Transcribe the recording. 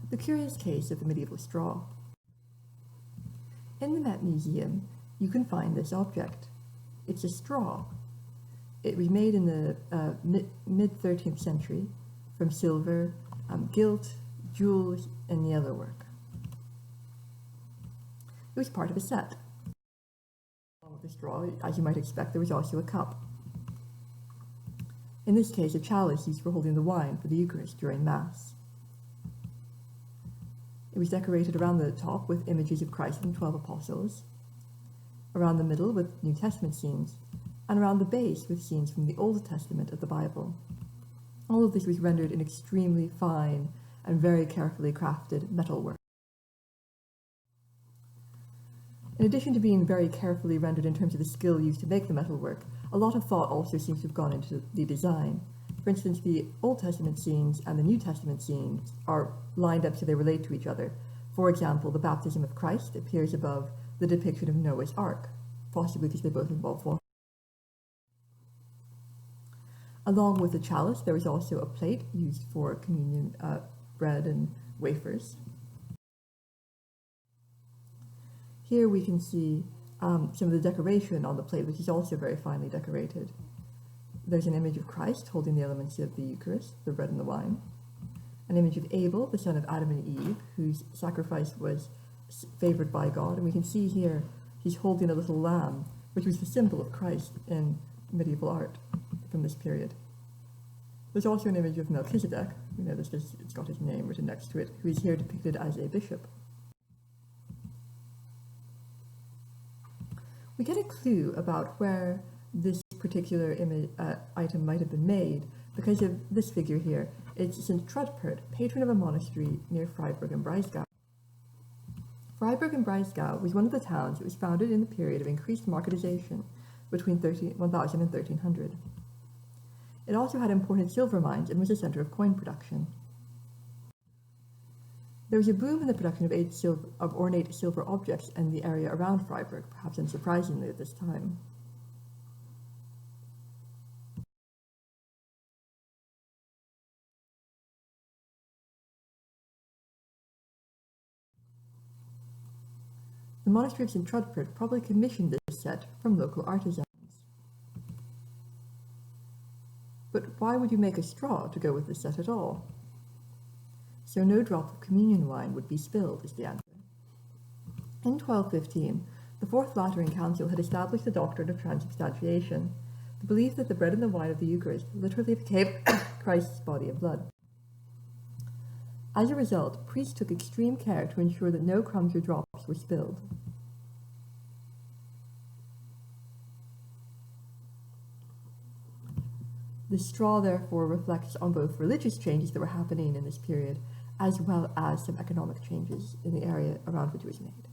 The curious case of the medieval straw. In the Met Museum, you can find this object. It's a straw. It was made in the mid-13th century from silver, gilt, jewels, and yellowwork. It was part of a set. Along with the straw, as you might expect, there was also a cup. In this case, a chalice used for holding the wine for the Eucharist during Mass. It was decorated around the top with images of Christ and the 12 apostles, around the middle with New Testament scenes, and around the base with scenes from the Old Testament of the Bible. All of this was rendered in extremely fine and very carefully crafted metalwork. In addition to being very carefully rendered in terms of the skill used to make the metalwork, a lot of thought also seems to have gone into the design. For instance, the Old Testament scenes and the New Testament scenes are lined up so they relate to each other. For example, the baptism of Christ appears above the depiction of Noah's Ark, possibly because they both involve water. Along with the chalice, there was also a plate used for communion bread and wafers. Here we can see some of the decoration on the plate, which is also very finely decorated. There's an image of Christ holding the elements of the Eucharist, the bread and the wine. An image of Abel, the son of Adam and Eve, whose sacrifice was favored by God. And we can see here he's holding a little lamb, which was the symbol of Christ in medieval art from this period. There's also an image of Melchizedek, you know, it's got his name written next to it, who is here depicted as a bishop. We get a clue about where this particular item might have been made because of this figure here. It's St. Trudpert, patron of a monastery near Freiburg and Breisgau. Freiburg and Breisgau was one of the towns that was founded in the period of increased marketization between 1000 and 1300. It also had important silver mines and was a center of coin production. There was a boom in the production of ornate silver objects in the area around Freiburg, perhaps unsurprisingly at this time. The monastery of St. Trudpert probably commissioned this set from local artisans. But why would you make a straw to go with the set at all? So no drop of communion wine would be spilled, is the answer. In 1215, the Fourth Lateran Council had established the doctrine of transubstantiation, the belief that the bread and the wine of the Eucharist literally became Christ's body and blood. As a result, priests took extreme care to ensure that no crumbs or drops were spilled. The straw, therefore, reflects on both religious changes that were happening in this period, as well as some economic changes in the area around which it was made.